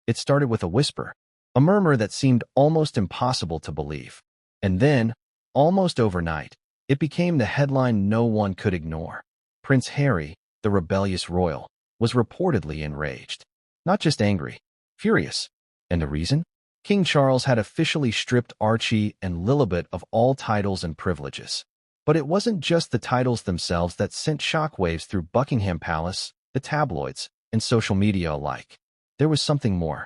It started with a whisper, a murmur that seemed almost impossible to believe. And then, almost overnight, it became the headline no one could ignore. Prince Harry, the rebellious royal, was reportedly enraged. Not just angry, furious. And the reason? King Charles had officially stripped Archie and Lilibet of all titles and privileges. But it wasn't just the titles themselves that sent shockwaves through Buckingham Palace, the tabloids, and social media alike. There was something more.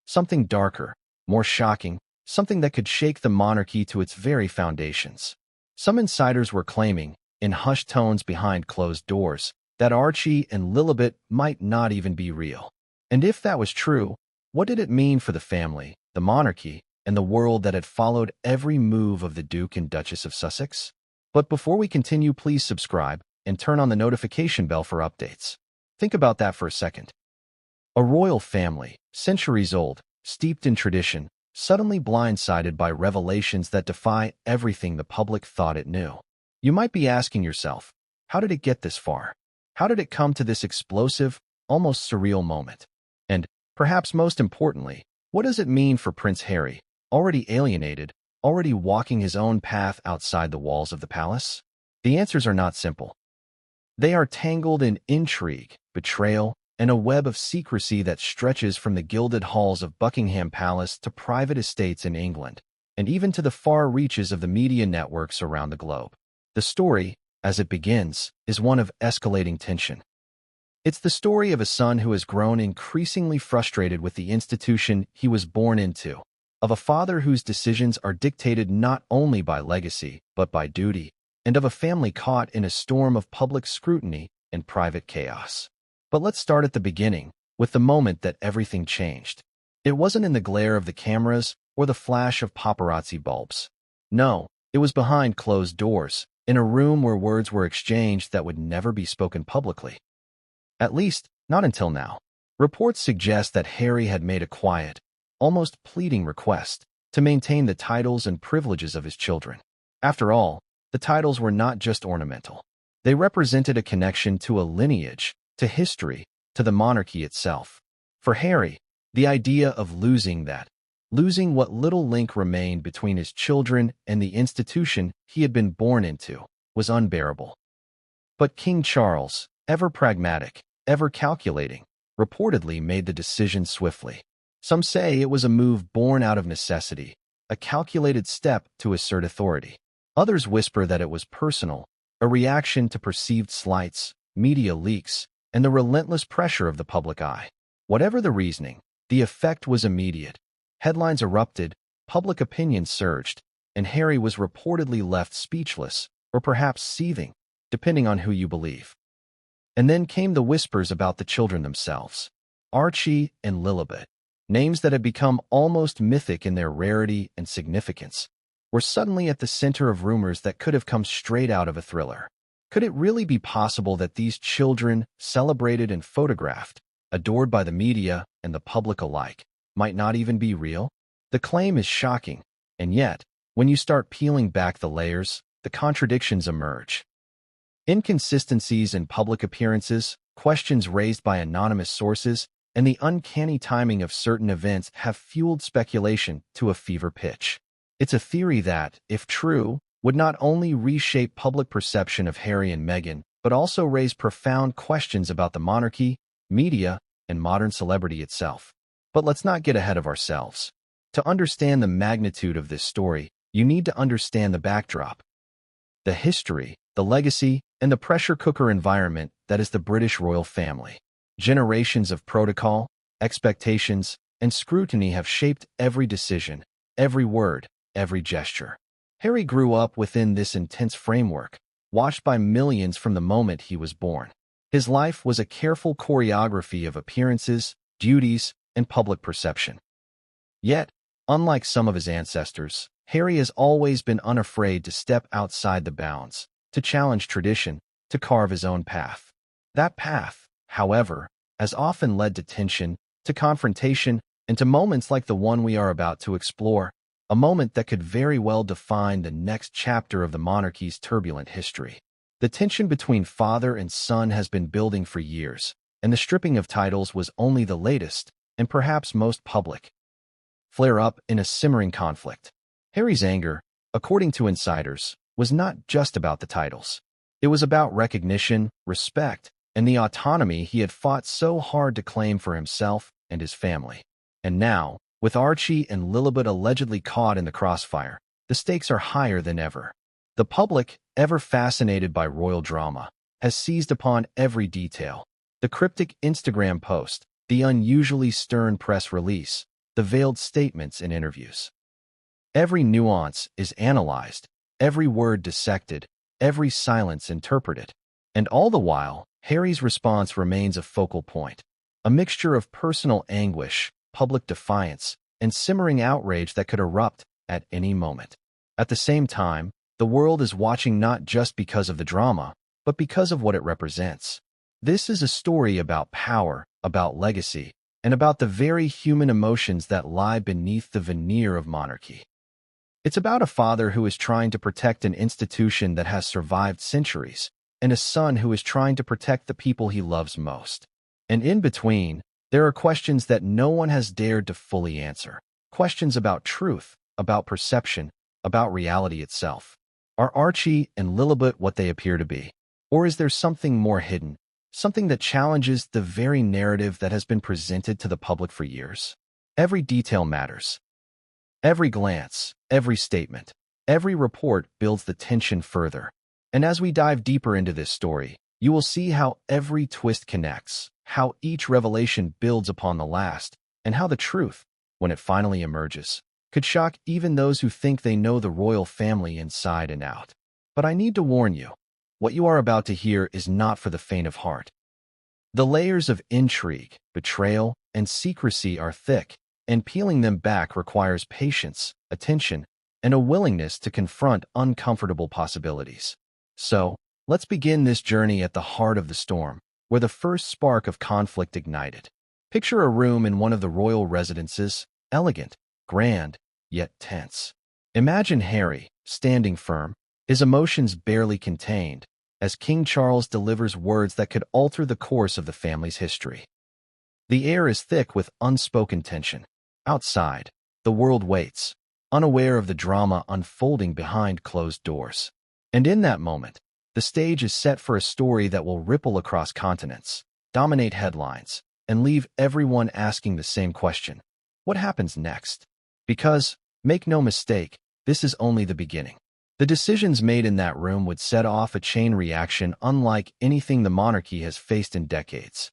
Something darker, more shocking, something that could shake the monarchy to its very foundations. Some insiders were claiming, in hushed tones behind closed doors, that Archie and Lilibet might not even be real. And if that was true, what did it mean for the family, the monarchy, and the world that had followed every move of the Duke and Duchess of Sussex? But before we continue, please subscribe and turn on the notification bell for updates. Think about that for a second. A royal family, centuries old, steeped in tradition, suddenly blindsided by revelations that defy everything the public thought it knew. You might be asking yourself, how did it get this far? How did it come to this explosive, almost surreal moment? And, perhaps most importantly, what does it mean for Prince Harry, already alienated, already walking his own path outside the walls of the palace? The answers are not simple. They are tangled in intrigue, betrayal, and a web of secrecy that stretches from the gilded halls of Buckingham Palace to private estates in England, and even to the far reaches of the media networks around the globe. The story, as it begins, is one of escalating tension. It's the story of a son who has grown increasingly frustrated with the institution he was born into, of a father whose decisions are dictated not only by legacy, but by duty, and of a family caught in a storm of public scrutiny and private chaos. But let's start at the beginning, with the moment that everything changed. It wasn't in the glare of the cameras or the flash of paparazzi bulbs. No, it was behind closed doors, in a room where words were exchanged that would never be spoken publicly. At least, not until now. Reports suggest that Harry had made a quiet, almost pleading request to maintain the titles and privileges of his children. After all, the titles were not just ornamental. They represented a connection to a lineage, to history, to the monarchy itself. For Harry, the idea of losing what little link remained between his children and the institution he had been born into, was unbearable. But King Charles, ever pragmatic, ever calculating, reportedly made the decision swiftly. Some say it was a move born out of necessity, a calculated step to assert authority. Others whisper that it was personal, a reaction to perceived slights, media leaks, and the relentless pressure of the public eye. Whatever the reasoning, the effect was immediate. Headlines erupted, public opinion surged, and Harry was reportedly left speechless, or perhaps seething, depending on who you believe. And then came the whispers about the children themselves. Archie and Lilibet, names that had become almost mythic in their rarity and significance, were suddenly at the center of rumors that could have come straight out of a thriller. Could it really be possible that these children, celebrated and photographed, adored by the media and the public alike, might not even be real? The claim is shocking, and yet, when you start peeling back the layers, the contradictions emerge. Inconsistencies in public appearances, questions raised by anonymous sources, and the uncanny timing of certain events have fueled speculation to a fever pitch. It's a theory that, if true, would not only reshape public perception of Harry and Meghan, but also raise profound questions about the monarchy, media, and modern celebrity itself. But let's not get ahead of ourselves. To understand the magnitude of this story, you need to understand the backdrop. The history, the legacy, and the pressure cooker environment that is the British royal family. Generations of protocol, expectations, and scrutiny have shaped every decision, every word, every gesture. Harry grew up within this intense framework, watched by millions from the moment he was born. His life was a careful choreography of appearances, duties, and public perception. Yet, unlike some of his ancestors, Harry has always been unafraid to step outside the bounds, to challenge tradition, to carve his own path. That path, however, has often led to tension, to confrontation, and to moments like the one we are about to explore, a moment that could very well define the next chapter of the monarchy's turbulent history. The tension between father and son has been building for years, and the stripping of titles was only the latest, and perhaps most public, flare up in a simmering conflict. Harry's anger, according to insiders, was not just about the titles. It was about recognition, respect, and the autonomy he had fought so hard to claim for himself and his family. And now, with Archie and Lilibet allegedly caught in the crossfire, the stakes are higher than ever. The public, ever fascinated by royal drama, has seized upon every detail. The cryptic Instagram post, the unusually stern press release, the veiled statements in interviews. Every nuance is analyzed, every word dissected, every silence interpreted. And all the while, Harry's response remains a focal point, a mixture of personal anguish, public defiance, and simmering outrage that could erupt at any moment. At the same time, the world is watching not just because of the drama, but because of what it represents. This is a story about power, about legacy, and about the very human emotions that lie beneath the veneer of monarchy. It's about a father who is trying to protect an institution that has survived centuries, and a son who is trying to protect the people he loves most. And in between, there are questions that no one has dared to fully answer. Questions about truth, about perception, about reality itself. Are Archie and Lilibet what they appear to be? Or is there something more hidden, something that challenges the very narrative that has been presented to the public for years? Every detail matters. Every glance, every statement, every report builds the tension further. And as we dive deeper into this story, you will see how every twist connects, how each revelation builds upon the last, and how the truth, when it finally emerges, could shock even those who think they know the royal family inside and out. But I need to warn you, what you are about to hear is not for the faint of heart. The layers of intrigue, betrayal, and secrecy are thick, and peeling them back requires patience, attention, and a willingness to confront uncomfortable possibilities. So, let's begin this journey at the heart of the storm, where the first spark of conflict ignited. Picture a room in one of the royal residences, elegant, grand, yet tense. Imagine Harry, standing firm, his emotions barely contained, as King Charles delivers words that could alter the course of the family's history. The air is thick with unspoken tension. Outside, the world waits, unaware of the drama unfolding behind closed doors. And in that moment, the stage is set for a story that will ripple across continents, dominate headlines, and leave everyone asking the same question: what happens next? Because, make no mistake, this is only the beginning. The decisions made in that room would set off a chain reaction unlike anything the monarchy has faced in decades.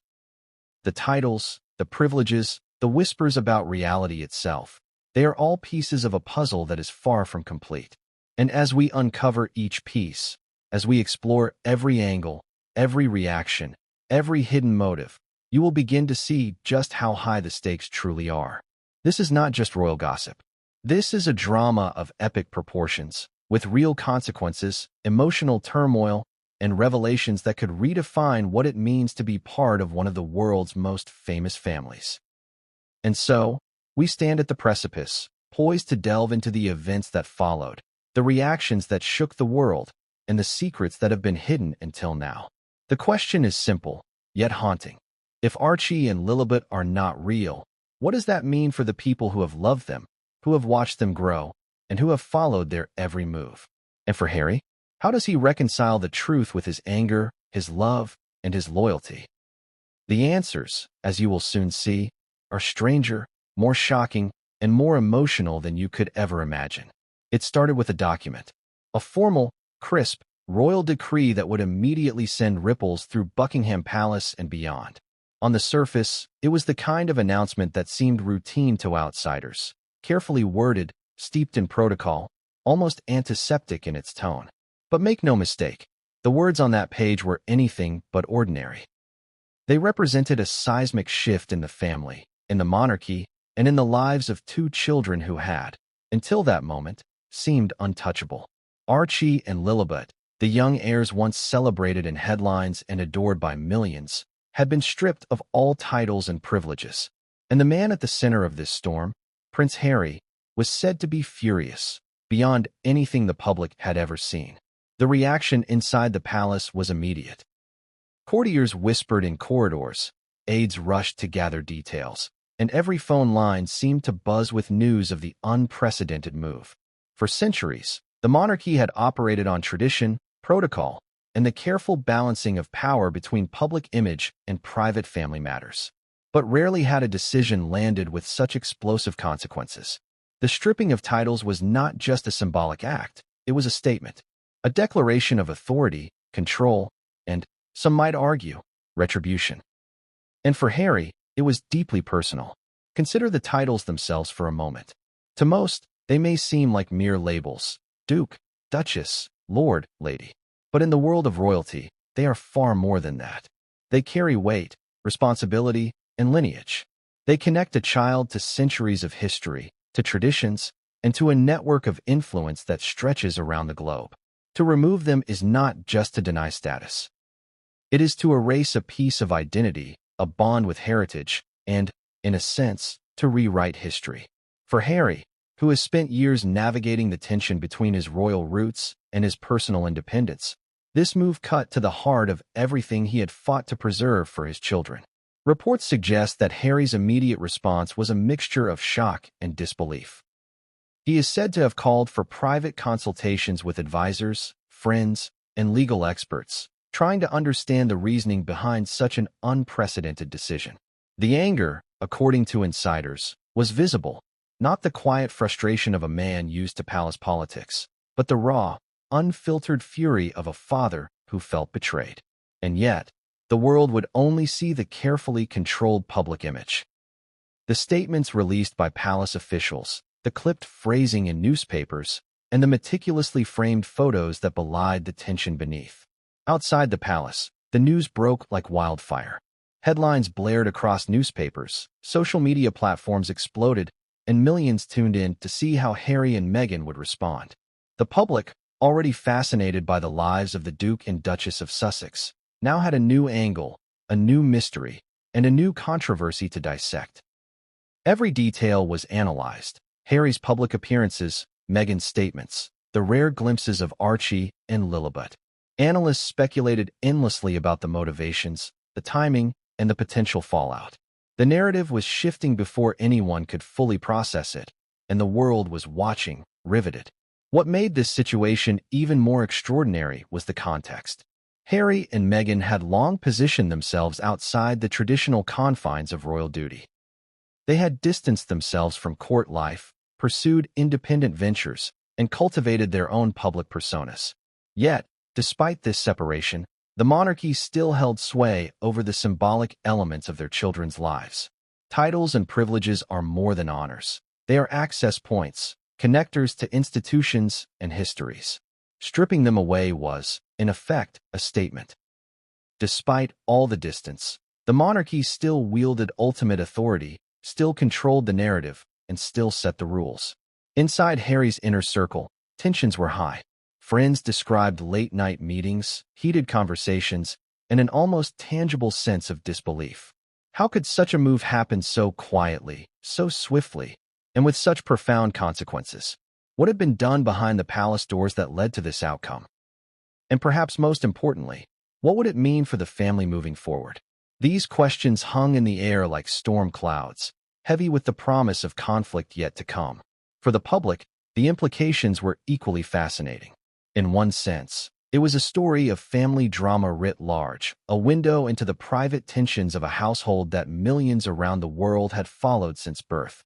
The titles, the privileges, the whispers about reality itself, they are all pieces of a puzzle that is far from complete. And as we uncover each piece, as we explore every angle, every reaction, every hidden motive, you will begin to see just how high the stakes truly are. This is not just royal gossip. This is a drama of epic proportions, with real consequences, emotional turmoil, and revelations that could redefine what it means to be part of one of the world's most famous families. And so, we stand at the precipice, poised to delve into the events that followed, the reactions that shook the world, and the secrets that have been hidden until now. The question is simple, yet haunting. If Archie and Lilibet are not real, what does that mean for the people who have loved them, who have watched them grow, and who have followed their every move? And for Harry, how does he reconcile the truth with his anger, his love, and his loyalty? The answers, as you will soon see, are stranger, more shocking, and more emotional than you could ever imagine. It started with a document, a formal, crisp, royal decree that would immediately send ripples through Buckingham Palace and beyond. On the surface, it was the kind of announcement that seemed routine to outsiders, carefully worded, steeped in protocol, almost antiseptic in its tone. But make no mistake, the words on that page were anything but ordinary. They represented a seismic shift in the family, in the monarchy, and in the lives of two children who had, until that moment, seemed untouchable. Archie and Lilibet, the young heirs once celebrated in headlines and adored by millions, had been stripped of all titles and privileges. And the man at the center of this storm, Prince Harry, was said to be furious, beyond anything the public had ever seen. The reaction inside the palace was immediate. Courtiers whispered in corridors, aides rushed to gather details, and every phone line seemed to buzz with news of the unprecedented move. For centuries, the monarchy had operated on tradition, protocol, and the careful balancing of power between public image and private family matters. But rarely had a decision landed with such explosive consequences. The stripping of titles was not just a symbolic act, it was a statement, a declaration of authority, control, and, some might argue, retribution. And for Harry, it was deeply personal. Consider the titles themselves for a moment. To most, they may seem like mere labels: Duke, Duchess, Lord, Lady. But in the world of royalty, they are far more than that. They carry weight, responsibility, and lineage. They connect a child to centuries of history, to traditions, and to a network of influence that stretches around the globe. To remove them is not just to deny status. It is to erase a piece of identity, a bond with heritage, and, in a sense, to rewrite history. For Harry, who has spent years navigating the tension between his royal roots and his personal independence, this move cut to the heart of everything he had fought to preserve for his children. Reports suggest that Harry's immediate response was a mixture of shock and disbelief. He is said to have called for private consultations with advisors, friends, and legal experts, trying to understand the reasoning behind such an unprecedented decision. The anger, according to insiders, was visible, not the quiet frustration of a man used to palace politics, but the raw, unfiltered fury of a father who felt betrayed. And yet, the world would only see the carefully controlled public image. The statements released by palace officials, the clipped phrasing in newspapers, and the meticulously framed photos that belied the tension beneath. Outside the palace, the news broke like wildfire. Headlines blared across newspapers, social media platforms exploded, and millions tuned in to see how Harry and Meghan would respond. The public, already fascinated by the lives of the Duke and Duchess of Sussex, now had a new angle, a new mystery, and a new controversy to dissect. Every detail was analyzed: Harry's public appearances, Meghan's statements, the rare glimpses of Archie and Lilibet. Analysts speculated endlessly about the motivations, the timing, and the potential fallout. The narrative was shifting before anyone could fully process it, and the world was watching, riveted. What made this situation even more extraordinary was the context. Harry and Meghan had long positioned themselves outside the traditional confines of royal duty. They had distanced themselves from court life, pursued independent ventures, and cultivated their own public personas. Yet, despite this separation, the monarchy still held sway over the symbolic elements of their children's lives. Titles and privileges are more than honors. They are access points, connectors to institutions and histories. Stripping them away was, in effect, a statement. Despite all the distance, the monarchy still wielded ultimate authority, still controlled the narrative, and still set the rules. Inside Harry's inner circle, tensions were high. Friends described late-night meetings, heated conversations, and an almost tangible sense of disbelief. How could such a move happen so quietly, so swiftly, and with such profound consequences? What had been done behind the palace doors that led to this outcome? And perhaps most importantly, what would it mean for the family moving forward? These questions hung in the air like storm clouds, heavy with the promise of conflict yet to come. For the public, the implications were equally fascinating. In one sense, it was a story of family drama writ large, a window into the private tensions of a household that millions around the world had followed since birth.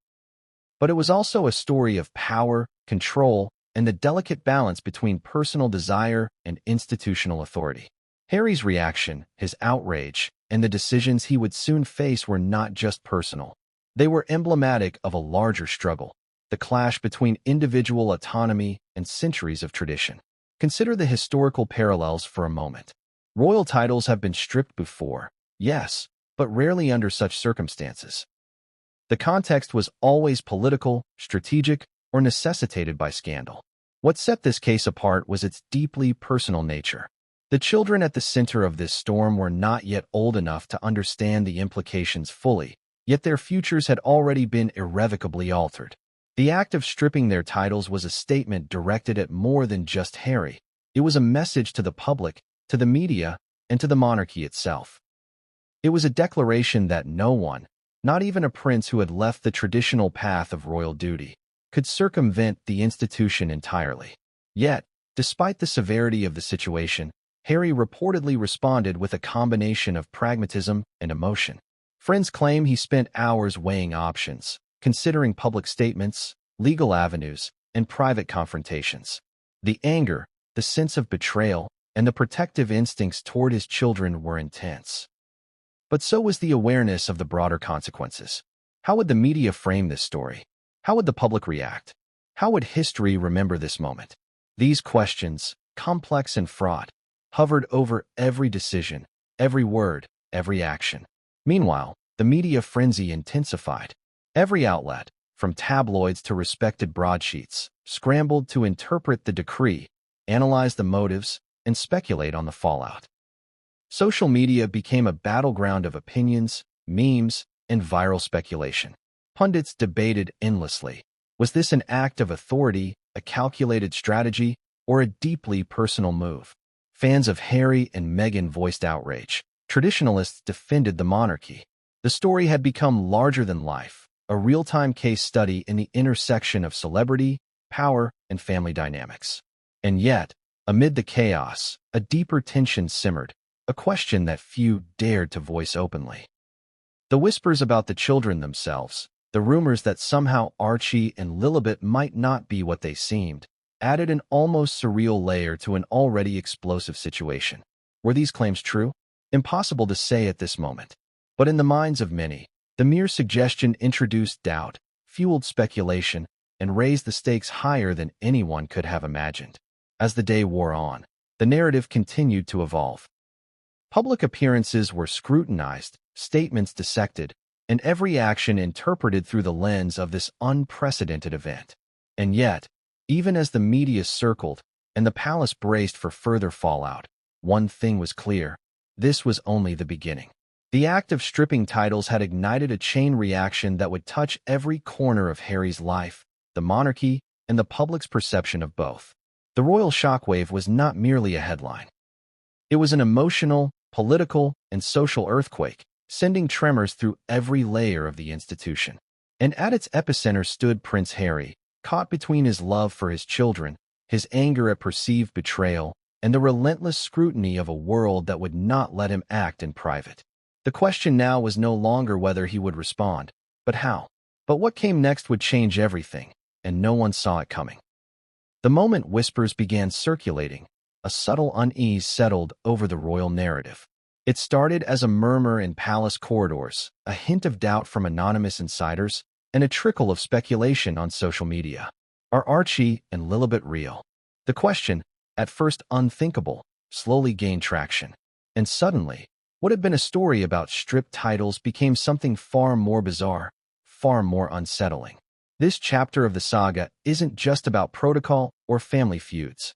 But it was also a story of power, control, and the delicate balance between personal desire and institutional authority. Harry's reaction, his outrage, and the decisions he would soon face were not just personal. They were emblematic of a larger struggle, the clash between individual autonomy and centuries of tradition. Consider the historical parallels for a moment. Royal titles have been stripped before, yes, but rarely under such circumstances. The context was always political, strategic, or necessitated by scandal. What set this case apart was its deeply personal nature. The children at the center of this storm were not yet old enough to understand the implications fully, yet their futures had already been irrevocably altered. The act of stripping their titles was a statement directed at more than just Harry. It was a message to the public, to the media, and to the monarchy itself. It was a declaration that no one, Not even a prince who had left the traditional path of royal duty could circumvent the institution entirely. Yet, despite the severity of the situation, Harry reportedly responded with a combination of pragmatism and emotion. Friends claim he spent hours weighing options, considering public statements, legal avenues, and private confrontations. The anger, the sense of betrayal, and the protective instincts toward his children were intense. But so was the awareness of the broader consequences. How would the media frame this story? How would the public react? How would history remember this moment? These questions, complex and fraught, hovered over every decision, every word, every action. Meanwhile, the media frenzy intensified. Every outlet, from tabloids to respected broadsheets, scrambled to interpret the decree, analyze the motives, and speculate on the fallout. Social media became a battleground of opinions, memes, and viral speculation. Pundits debated endlessly. Was this an act of authority, a calculated strategy, or a deeply personal move? Fans of Harry and Meghan voiced outrage. Traditionalists defended the monarchy. The story had become larger than life, a real-time case study in the intersection of celebrity, power, and family dynamics. And yet, amid the chaos, a deeper tension simmered, a question that few dared to voice openly. The whispers about the children themselves, the rumors that somehow Archie and Lilibet might not be what they seemed, added an almost surreal layer to an already explosive situation. Were these claims true? Impossible to say at this moment. But in the minds of many, the mere suggestion introduced doubt, fueled speculation, and raised the stakes higher than anyone could have imagined. As the day wore on, the narrative continued to evolve. Public appearances were scrutinized, statements dissected, and every action interpreted through the lens of this unprecedented event. And yet, even as the media circled and the palace braced for further fallout, one thing was clear: this was only the beginning. The act of stripping titles had ignited a chain reaction that would touch every corner of Harry's life, the monarchy, and the public's perception of both. The royal shockwave was not merely a headline. It was an emotional, political, and social earthquake, sending tremors through every layer of the institution. And at its epicenter stood Prince Harry, caught between his love for his children, his anger at perceived betrayal, and the relentless scrutiny of a world that would not let him act in private. The question now was no longer whether he would respond, but how. But what came next would change everything, and no one saw it coming. The moment whispers began circulating, a subtle unease settled over the royal narrative. It started as a murmur in palace corridors, a hint of doubt from anonymous insiders, and a trickle of speculation on social media. Are Archie and Lilibet real? The question, at first unthinkable, slowly gained traction. And suddenly, what had been a story about stripped titles became something far more bizarre, far more unsettling. This chapter of the saga isn't just about protocol or family feuds.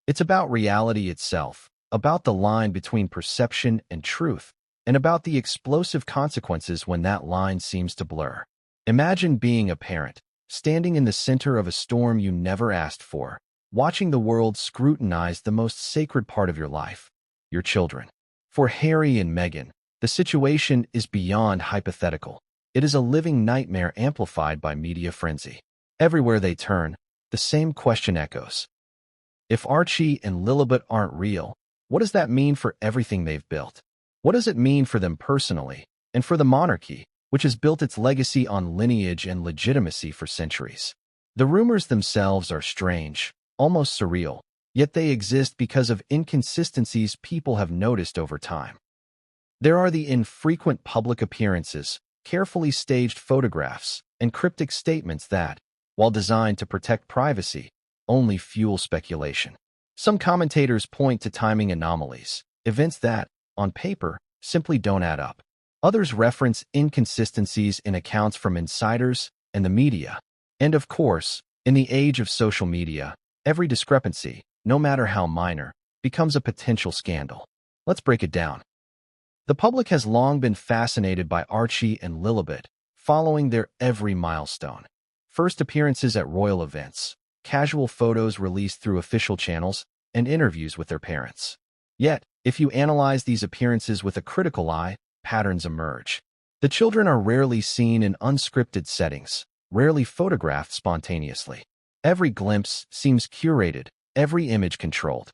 It's about reality itself, about the line between perception and truth, and about the explosive consequences when that line seems to blur. Imagine being a parent, standing in the center of a storm you never asked for, watching the world scrutinize the most sacred part of your life, your children. For Harry and Meghan, the situation is beyond hypothetical. It is a living nightmare amplified by media frenzy. Everywhere they turn, the same question echoes. If Archie and Lilibet aren't real, what does that mean for everything they've built? What does it mean for them personally, and for the monarchy, which has built its legacy on lineage and legitimacy for centuries? The rumors themselves are strange, almost surreal, yet they exist because of inconsistencies people have noticed over time. There are the infrequent public appearances, carefully staged photographs, and cryptic statements that, while designed to protect privacy, only fuel speculation. Some commentators point to timing anomalies, events that, on paper, simply don't add up. Others reference inconsistencies in accounts from insiders and the media. And of course, in the age of social media, every discrepancy, no matter how minor, becomes a potential scandal. Let's break it down. The public has long been fascinated by Archie and Lilibet, following their every milestone. First appearances at royal events, casual photos released through official channels, and interviews with their parents. Yet, if you analyze these appearances with a critical eye, patterns emerge. The children are rarely seen in unscripted settings, rarely photographed spontaneously. Every glimpse seems curated, every image controlled.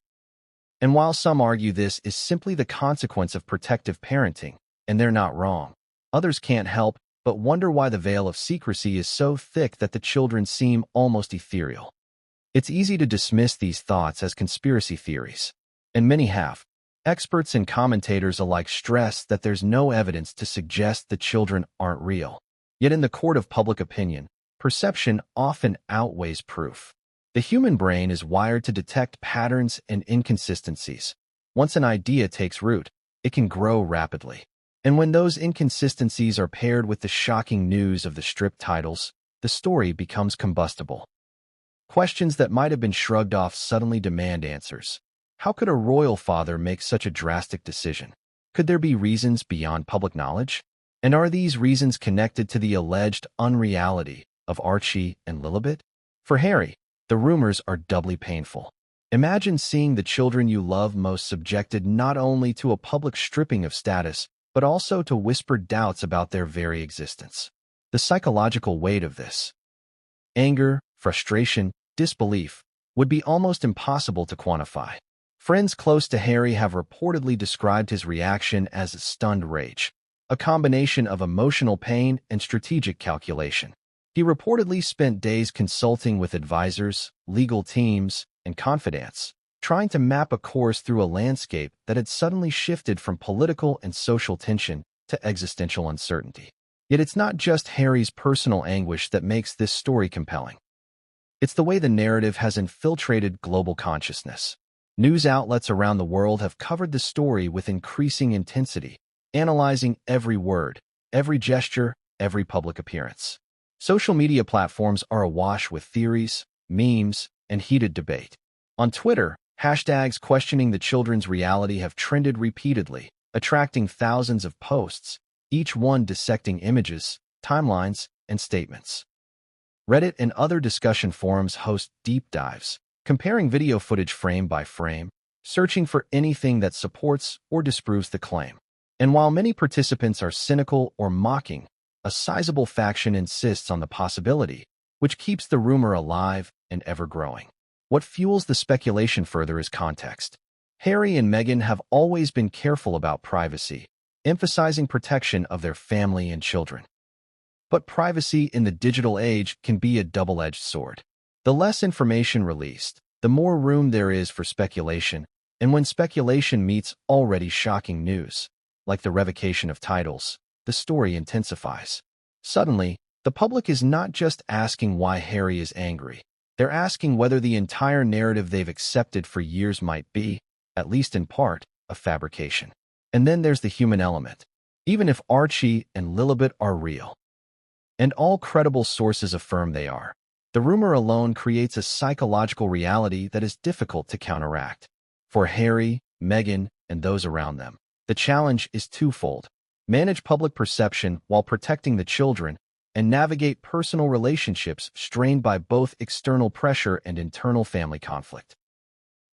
And while some argue this is simply the consequence of protective parenting, and they're not wrong, others can't help but wonder why the veil of secrecy is so thick that the children seem almost ethereal. It's easy to dismiss these thoughts as conspiracy theories, and many have. Experts and commentators alike stress that there's no evidence to suggest the children aren't real. Yet in the court of public opinion, perception often outweighs proof. The human brain is wired to detect patterns and inconsistencies. Once an idea takes root, it can grow rapidly. And when those inconsistencies are paired with the shocking news of the strip titles, the story becomes combustible. Questions that might have been shrugged off suddenly demand answers. How could a royal father make such a drastic decision? Could there be reasons beyond public knowledge? And are these reasons connected to the alleged unreality of Archie and Lilibet? For Harry, the rumors are doubly painful. Imagine seeing the children you love most subjected not only to a public stripping of status, but also to whispered doubts about their very existence. The psychological weight of this anger, frustration, disbelief would be almost impossible to quantify. Friends close to Harry have reportedly described his reaction as stunned rage, a combination of emotional pain and strategic calculation. He reportedly spent days consulting with advisors, legal teams, and confidants, trying to map a course through a landscape that had suddenly shifted from political and social tension to existential uncertainty. Yet it's not just Harry's personal anguish that makes this story compelling. It's the way the narrative has infiltrated global consciousness. News outlets around the world have covered the story with increasing intensity, analyzing every word, every gesture, every public appearance. Social media platforms are awash with theories, memes, and heated debate. On Twitter, hashtags questioning the children's reality have trended repeatedly, attracting thousands of posts, each one dissecting images, timelines, and statements. Reddit and other discussion forums host deep dives, comparing video footage frame by frame, searching for anything that supports or disproves the claim. And while many participants are cynical or mocking, a sizable faction insists on the possibility, which keeps the rumor alive and ever-growing. What fuels the speculation further is context. Harry and Meghan have always been careful about privacy, emphasizing protection of their family and children. But privacy in the digital age can be a double-edged sword. The less information released, the more room there is for speculation, and when speculation meets already shocking news, like the revocation of titles, the story intensifies. Suddenly, the public is not just asking why Harry is angry. They're asking whether the entire narrative they've accepted for years might be, at least in part, a fabrication. And then there's the human element. Even if Archie and Lilibet are real, and all credible sources affirm they are, the rumor alone creates a psychological reality that is difficult to counteract. For Harry, Meghan, and those around them, the challenge is twofold. Manage public perception while protecting the children, and navigate personal relationships strained by both external pressure and internal family conflict.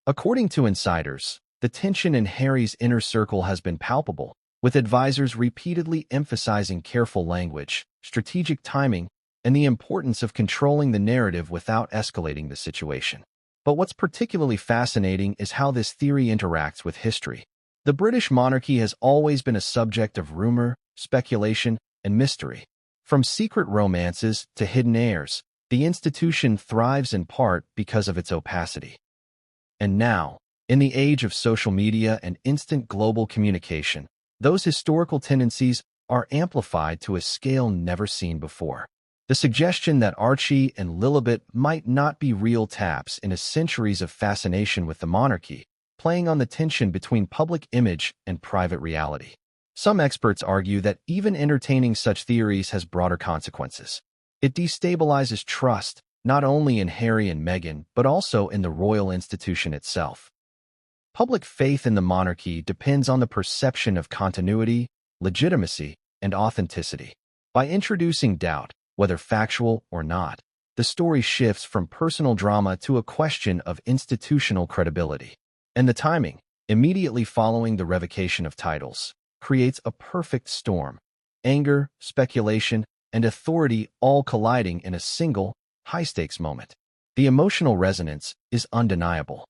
According to insiders, the tension in Harry's inner circle has been palpable, with advisors repeatedly emphasizing careful language, strategic timing, and the importance of controlling the narrative without escalating the situation. But what's particularly fascinating is how this theory interacts with history. The British monarchy has always been a subject of rumor, speculation, and mystery. From secret romances to hidden heirs, the institution thrives in part because of its opacity. And now, in the age of social media and instant global communication, those historical tendencies are amplified to a scale never seen before. The suggestion that Archie and Lilibet might not be real taps into centuries of fascination with the monarchy, playing on the tension between public image and private reality. Some experts argue that even entertaining such theories has broader consequences. It destabilizes trust, not only in Harry and Meghan, but also in the royal institution itself. Public faith in the monarchy depends on the perception of continuity, legitimacy, and authenticity. By introducing doubt, whether factual or not, the story shifts from personal drama to a question of institutional credibility. And the timing, immediately following the revocation of titles, creates a perfect storm. anger, speculation, and authority all colliding in a single, high-stakes moment. The emotional resonance is undeniable.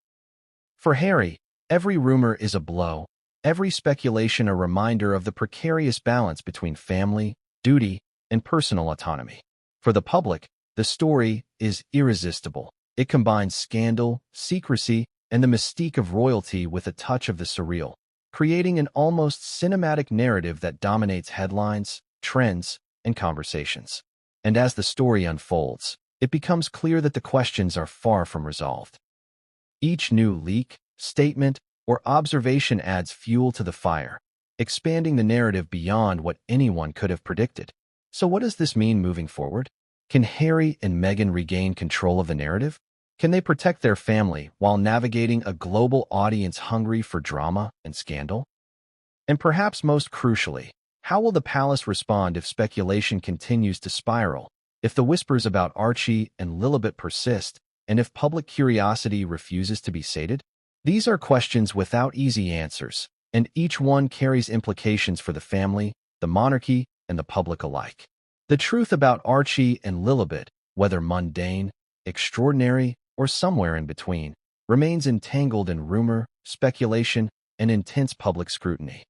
For Harry, every rumor is a blow, every speculation a reminder of the precarious balance between family, duty, and personal autonomy. For the public, the story is irresistible. It combines scandal, secrecy, and the mystique of royalty with a touch of the surreal, creating an almost cinematic narrative that dominates headlines, trends, and conversations. And as the story unfolds, it becomes clear that the questions are far from resolved. Each new leak, statement, or observation adds fuel to the fire, expanding the narrative beyond what anyone could have predicted. So what does this mean moving forward? Can Harry and Meghan regain control of the narrative? Can they protect their family while navigating a global audience hungry for drama and scandal? And perhaps most crucially, how will the palace respond if speculation continues to spiral, if the whispers about Archie and Lilibet persist, and if public curiosity refuses to be sated? These are questions without easy answers, and each one carries implications for the family, the monarchy, and the public alike. The truth about Archie and Lilibet, whether mundane, extraordinary, or somewhere in between, remains entangled in rumor, speculation, and intense public scrutiny.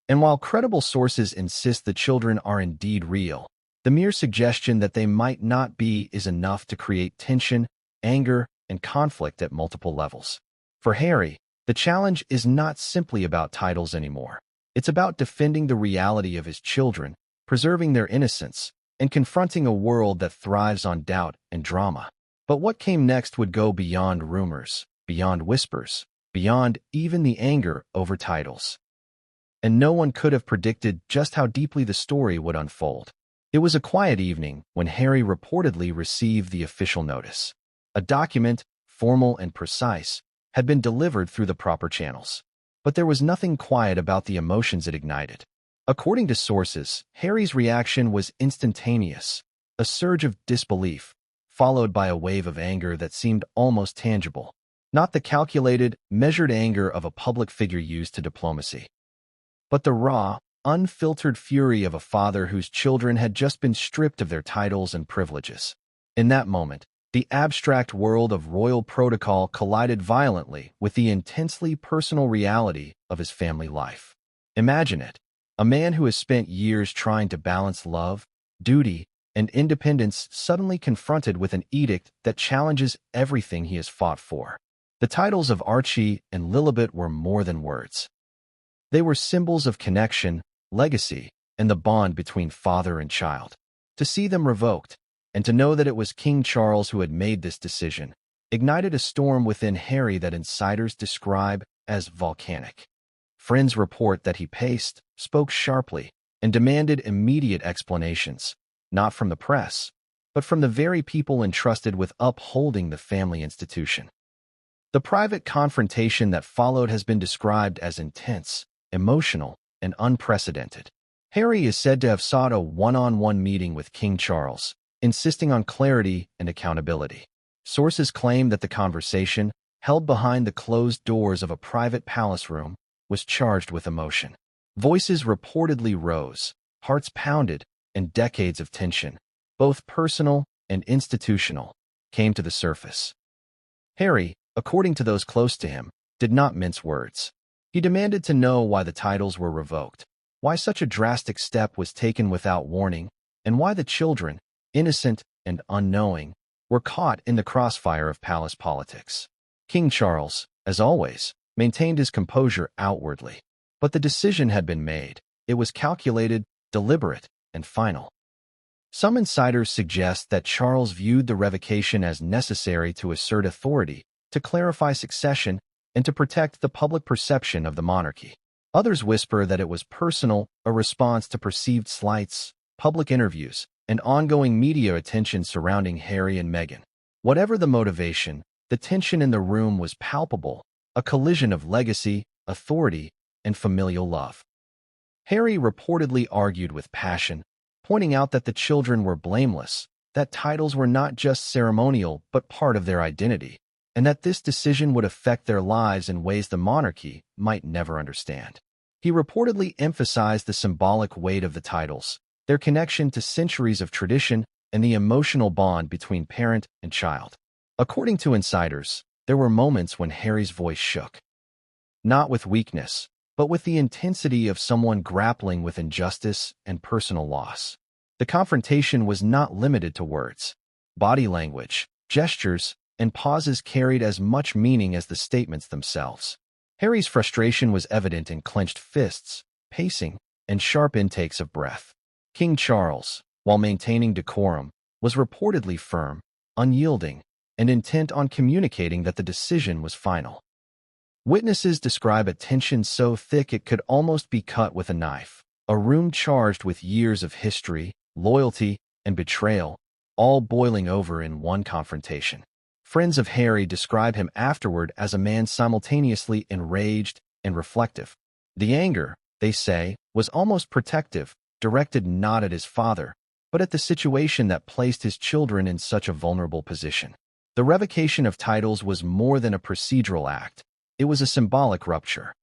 And while credible sources insist the children are indeed real, the mere suggestion that they might not be is enough to create tension, anger, and conflict at multiple levels. For Harry, the challenge is not simply about titles anymore. It's about defending the reality of his children, preserving their innocence, and confronting a world that thrives on doubt and drama. But what came next would go beyond rumors, beyond whispers, beyond even the anger over titles. And no one could have predicted just how deeply the story would unfold. It was a quiet evening when Harry reportedly received the official notice. A document, formal and precise, had been delivered through the proper channels. But there was nothing quiet about the emotions it ignited. According to sources, Harry's reaction was instantaneous, a surge of disbelief, followed by a wave of anger that seemed almost tangible, not the calculated, measured anger of a public figure used to diplomacy, but the raw, unfiltered fury of a father whose children had just been stripped of their titles and privileges. In that moment, the abstract world of royal protocol collided violently with the intensely personal reality of his family life. Imagine it, a man who has spent years trying to balance love, duty, and independence suddenly confronted with an edict that challenges everything he has fought for. The titles of Archie and Lilibet were more than words. They were symbols of connection, legacy, and the bond between father and child. To see them revoked, and to know that it was King Charles who had made this decision, ignited a storm within Harry that insiders describe as volcanic. Friends report that he paced, spoke sharply, and demanded immediate explanations, not from the press, but from the very people entrusted with upholding the family institution. The private confrontation that followed has been described as intense, emotional, and unprecedented. Harry is said to have sought a one-on-one meeting with King Charles, insisting on clarity and accountability. Sources claim that the conversation, held behind the closed doors of a private palace room, was charged with emotion. Voices reportedly rose, hearts pounded, and decades of tension, both personal and institutional, came to the surface. Harry, according to those close to him, did not mince words. He demanded to know why the titles were revoked, why such a drastic step was taken without warning, and why the children, innocent and unknowing, were caught in the crossfire of palace politics. King Charles, as always, maintained his composure outwardly. But the decision had been made. It was calculated, deliberate, and final. Some insiders suggest that Charles viewed the revocation as necessary to assert authority, to clarify succession, and to protect the public perception of the monarchy. Others whisper that it was personal, a response to perceived slights, public interviews, and ongoing media attention surrounding Harry and Meghan. Whatever the motivation, the tension in the room was palpable, a collision of legacy, authority, and familial love. Harry reportedly argued with passion, pointing out that the children were blameless, that titles were not just ceremonial but part of their identity, and that this decision would affect their lives in ways the monarchy might never understand. He reportedly emphasized the symbolic weight of the titles, their connection to centuries of tradition, and the emotional bond between parent and child. According to insiders, there were moments when Harry's voice shook. Not with weakness, but with the intensity of someone grappling with injustice and personal loss. The confrontation was not limited to words. Body language, gestures, and pauses carried as much meaning as the statements themselves. Harry's frustration was evident in clenched fists, pacing, and sharp intakes of breath. King Charles, while maintaining decorum, was reportedly firm, unyielding, and intent on communicating that the decision was final. Witnesses describe a tension so thick it could almost be cut with a knife, a room charged with years of history, loyalty, and betrayal, all boiling over in one confrontation. Friends of Harry describe him afterward as a man simultaneously enraged and reflective. The anger, they say, was almost protective, directed not at his father, but at the situation that placed his children in such a vulnerable position. The revocation of titles was more than a procedural act. It was a symbolic rupture.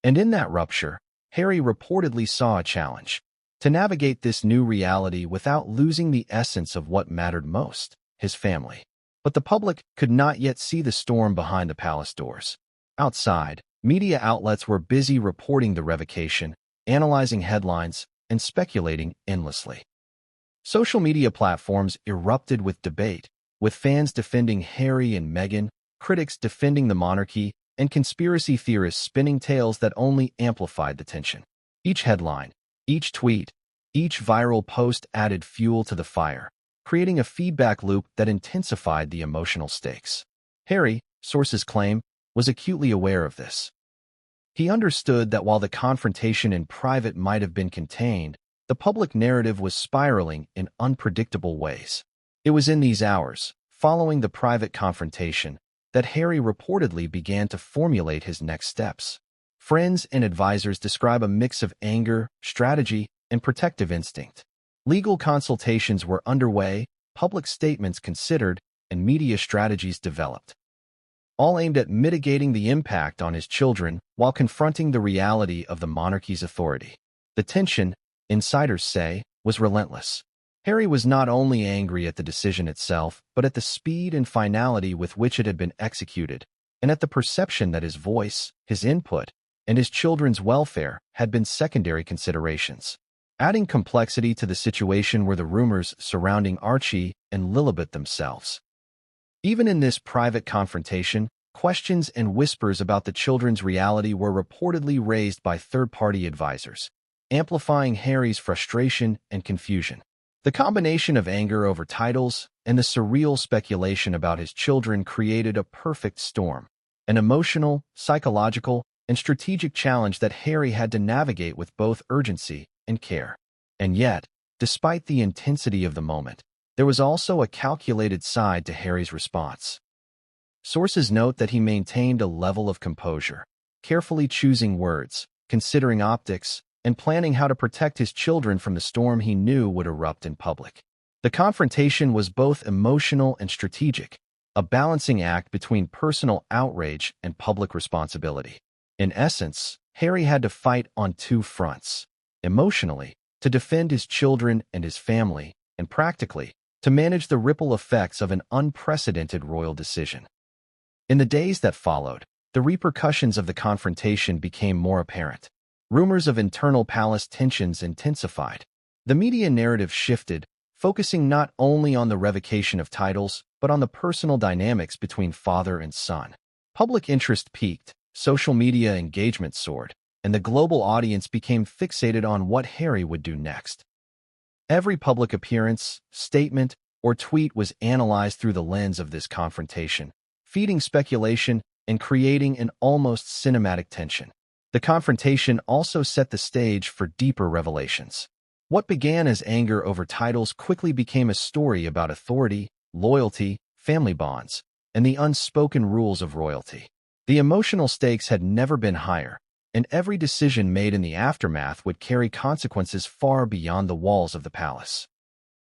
And in that rupture, Harry reportedly saw a challenge: to navigate this new reality without losing the essence of what mattered most, his family. But the public could not yet see the storm behind the palace doors. Outside, media outlets were busy reporting the revocation, analyzing headlines, and speculating endlessly. Social media platforms erupted with debate, with fans defending Harry and Meghan, critics defending the monarchy, and conspiracy theorists spinning tales that only amplified the tension. Each headline, each tweet, each viral post added fuel to the fire, creating a feedback loop that intensified the emotional stakes. Harry, sources claim, was acutely aware of this. He understood that while the confrontation in private might have been contained, the public narrative was spiraling in unpredictable ways. It was in these hours, following the private confrontation, that Harry reportedly began to formulate his next steps. Friends and advisors describe a mix of anger, strategy, and protective instinct. Legal consultations were underway, public statements considered, and media strategies developed, all aimed at mitigating the impact on his children while confronting the reality of the monarchy's authority. The tension, insiders say, was relentless. Harry was not only angry at the decision itself, but at the speed and finality with which it had been executed, and at the perception that his voice, his input, and his children's welfare had been secondary considerations. Adding complexity to the situation were the rumors surrounding Archie and Lilibet themselves. Even in this private confrontation, questions and whispers about the children's reality were reportedly raised by third-party advisors, amplifying Harry's frustration and confusion. The combination of anger over titles and the surreal speculation about his children created a perfect storm, an emotional, psychological, and strategic challenge that Harry had to navigate with both urgency and care. And yet, despite the intensity of the moment, there was also a calculated side to Harry's response. Sources note that he maintained a level of composure, carefully choosing words, considering optics, and planning how to protect his children from the storm he knew would erupt in public. The confrontation was both emotional and strategic, a balancing act between personal outrage and public responsibility. In essence, Harry had to fight on two fronts: emotionally, to defend his children and his family, and practically, to manage the ripple effects of an unprecedented royal decision. In the days that followed, the repercussions of the confrontation became more apparent. Rumors of internal palace tensions intensified. The media narrative shifted, focusing not only on the revocation of titles, but on the personal dynamics between father and son. Public interest peaked, social media engagement soared, and the global audience became fixated on what Harry would do next. Every public appearance, statement, or tweet was analyzed through the lens of this confrontation, feeding speculation and creating an almost cinematic tension. The confrontation also set the stage for deeper revelations. What began as anger over titles quickly became a story about authority, loyalty, family bonds, and the unspoken rules of royalty. The emotional stakes had never been higher, and every decision made in the aftermath would carry consequences far beyond the walls of the palace.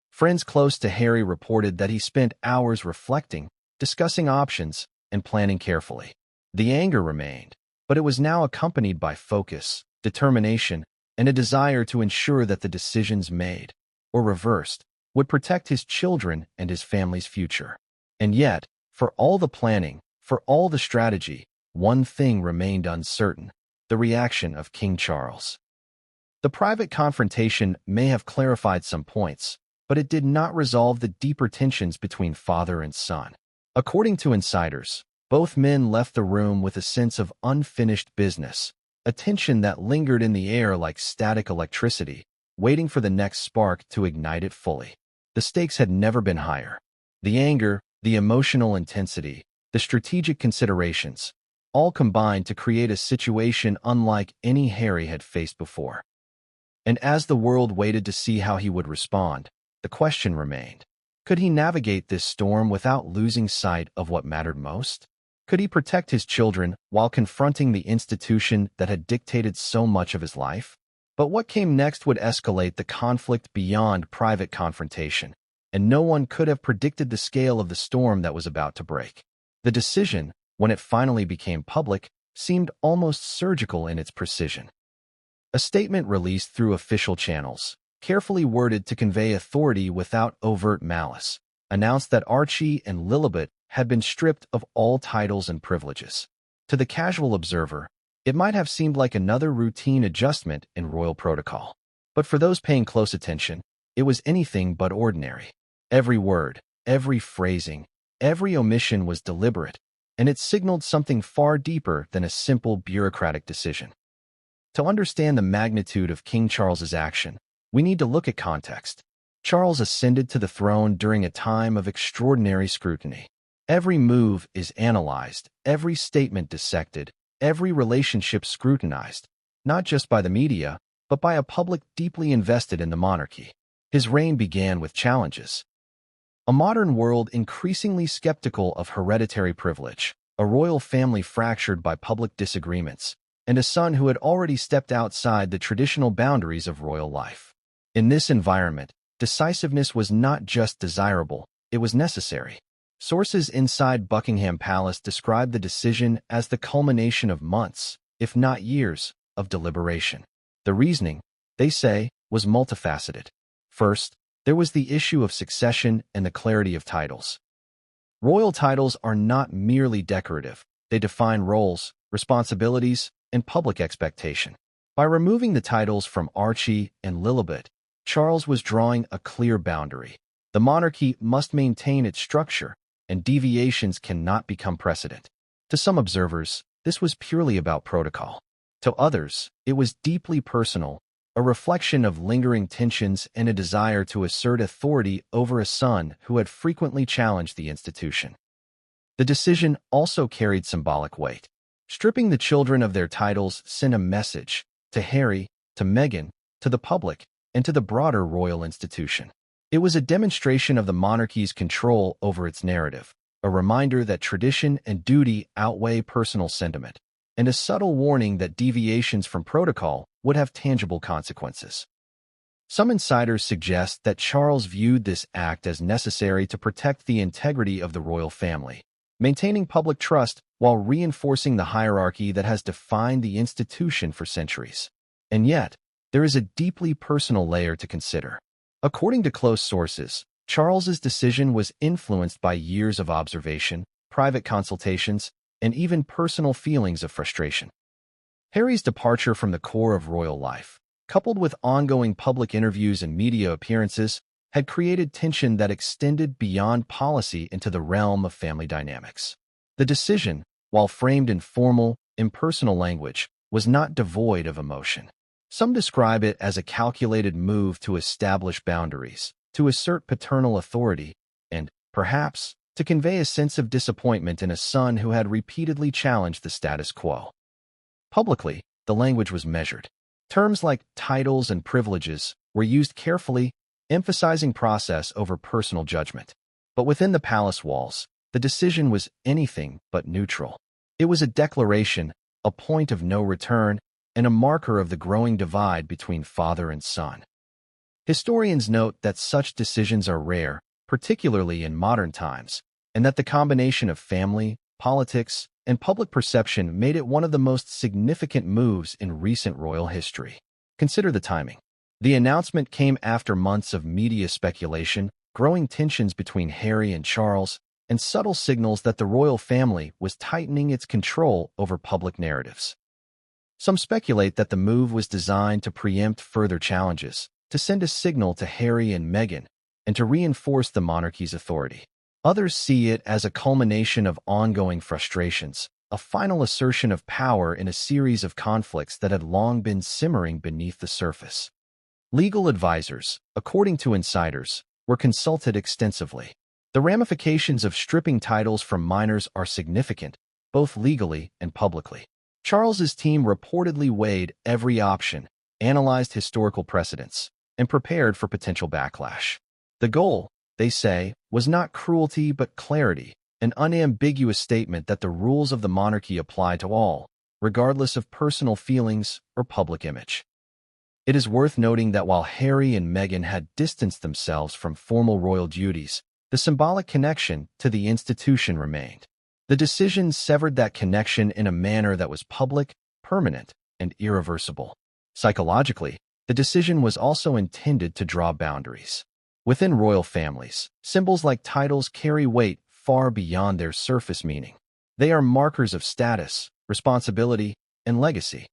Friends close to Harry reported that he spent hours reflecting, discussing options, and planning carefully. The anger remained, but it was now accompanied by focus, determination, and a desire to ensure that the decisions made, or reversed, would protect his children and his family's future. And yet, for all the planning, for all the strategy, one thing remained uncertain: the reaction of King Charles. The private confrontation may have clarified some points, but it did not resolve the deeper tensions between father and son. According to insiders, both men left the room with a sense of unfinished business, a tension that lingered in the air like static electricity, waiting for the next spark to ignite it fully. The stakes had never been higher. The anger, the emotional intensity, the strategic considerations, all combined to create a situation unlike any Harry had faced before. And as the world waited to see how he would respond, the question remained: could he navigate this storm without losing sight of what mattered most? Could he protect his children while confronting the institution that had dictated so much of his life? But what came next would escalate the conflict beyond private confrontation, and no one could have predicted the scale of the storm that was about to break. The decision, when it finally became public, seemed almost surgical in its precision. A statement released through official channels, carefully worded to convey authority without overt malice, announced that Archie and Lilibet had been stripped of all titles and privileges. To the casual observer, it might have seemed like another routine adjustment in royal protocol. But for those paying close attention, it was anything but ordinary. Every word, every phrasing, every omission was deliberate, and it signaled something far deeper than a simple bureaucratic decision. To understand the magnitude of King Charles's action, we need to look at context. Charles ascended to the throne during a time of extraordinary scrutiny. Every move is analyzed, every statement dissected, every relationship scrutinized, not just by the media, but by a public deeply invested in the monarchy. His reign began with challenges. A modern world increasingly skeptical of hereditary privilege, a royal family fractured by public disagreements, and a son who had already stepped outside the traditional boundaries of royal life. In this environment, decisiveness was not just desirable, it was necessary. Sources inside Buckingham Palace describe the decision as the culmination of months, if not years, of deliberation. The reasoning, they say, was multifaceted. First, there was the issue of succession and the clarity of titles. Royal titles are not merely decorative, they define roles, responsibilities, and public expectation. By removing the titles from Archie and Lilibet, Charles was drawing a clear boundary. The monarchy must maintain its structure, and deviations cannot become precedent. To some observers, this was purely about protocol. To others, it was deeply personal, a reflection of lingering tensions and a desire to assert authority over a son who had frequently challenged the institution. The decision also carried symbolic weight. Stripping the children of their titles sent a message to Harry, to Meghan, to the public, and to the broader royal institution. It was a demonstration of the monarchy's control over its narrative, a reminder that tradition and duty outweigh personal sentiment, and a subtle warning that deviations from protocol would have tangible consequences. Some insiders suggest that Charles viewed this act as necessary to protect the integrity of the royal family, maintaining public trust while reinforcing the hierarchy that has defined the institution for centuries. And yet, there is a deeply personal layer to consider. According to close sources, Charles's decision was influenced by years of observation, private consultations, and even personal feelings of frustration. Harry's departure from the core of royal life, coupled with ongoing public interviews and media appearances, had created tension that extended beyond policy into the realm of family dynamics. The decision, while framed in formal, impersonal language, was not devoid of emotion. Some describe it as a calculated move to establish boundaries, to assert paternal authority, and, perhaps, to convey a sense of disappointment in a son who had repeatedly challenged the status quo. Publicly, the language was measured. Terms like titles and privileges were used carefully, emphasizing process over personal judgment. But within the palace walls, the decision was anything but neutral. It was a declaration, a point of no return, and a marker of the growing divide between father and son. Historians note that such decisions are rare, particularly in modern times, and that the combination of family, politics, and public perception made it one of the most significant moves in recent royal history. Consider the timing. The announcement came after months of media speculation, growing tensions between Harry and Charles, and subtle signals that the royal family was tightening its control over public narratives. Some speculate that the move was designed to preempt further challenges, to send a signal to Harry and Meghan, and to reinforce the monarchy's authority. Others see it as a culmination of ongoing frustrations, a final assertion of power in a series of conflicts that had long been simmering beneath the surface. Legal advisors, according to insiders, were consulted extensively. The ramifications of stripping titles from minors are significant, both legally and publicly. Charles's team reportedly weighed every option, analyzed historical precedents, and prepared for potential backlash. The goal, they say, was not cruelty but clarity, an unambiguous statement that the rules of the monarchy apply to all, regardless of personal feelings or public image. It is worth noting that while Harry and Meghan had distanced themselves from formal royal duties, the symbolic connection to the institution remained. The decision severed that connection in a manner that was public, permanent, and irreversible. Psychologically, the decision was also intended to draw boundaries. Within royal families, symbols like titles carry weight far beyond their surface meaning. They are markers of status, responsibility, and legacy.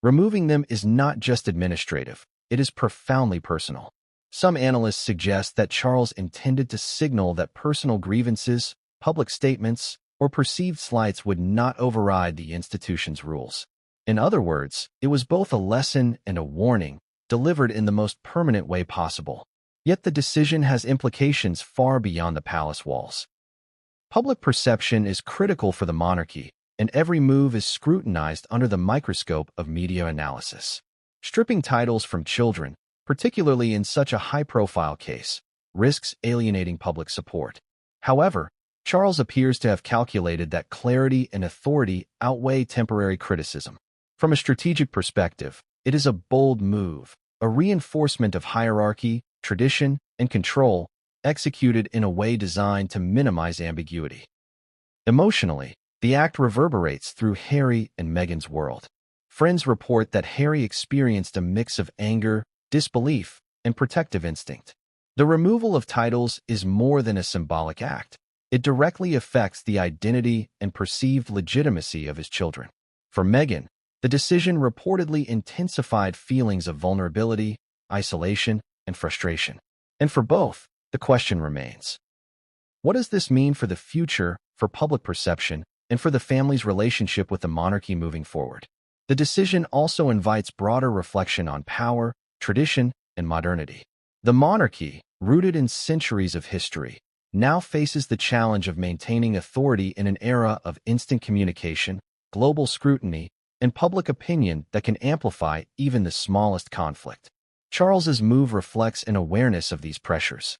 Removing them is not just administrative, it is profoundly personal. Some analysts suggest that Charles intended to signal that personal grievances, public statements, or perceived slights would not override the institution's rules. In other words, it was both a lesson and a warning, delivered in the most permanent way possible. Yet the decision has implications far beyond the palace walls. Public perception is critical for the monarchy, and every move is scrutinized under the microscope of media analysis. Stripping titles from children, particularly in such a high-profile case, risks alienating public support. However, Charles appears to have calculated that clarity and authority outweigh temporary criticism. From a strategic perspective, it is a bold move, a reinforcement of hierarchy, tradition, and control, executed in a way designed to minimize ambiguity. Emotionally, the act reverberates through Harry and Meghan's world. Friends report that Harry experienced a mix of anger, disbelief, and protective instinct. The removal of titles is more than a symbolic act. It directly affects the identity and perceived legitimacy of his children. For Meghan, the decision reportedly intensified feelings of vulnerability, isolation, and frustration. And for both, the question remains: what does this mean for the future, for public perception, and for the family's relationship with the monarchy moving forward? The decision also invites broader reflection on power, tradition, and modernity. The monarchy, rooted in centuries of history, now faces the challenge of maintaining authority in an era of instant communication, global scrutiny, and public opinion that can amplify even the smallest conflict. Charles's move reflects an awareness of these pressures.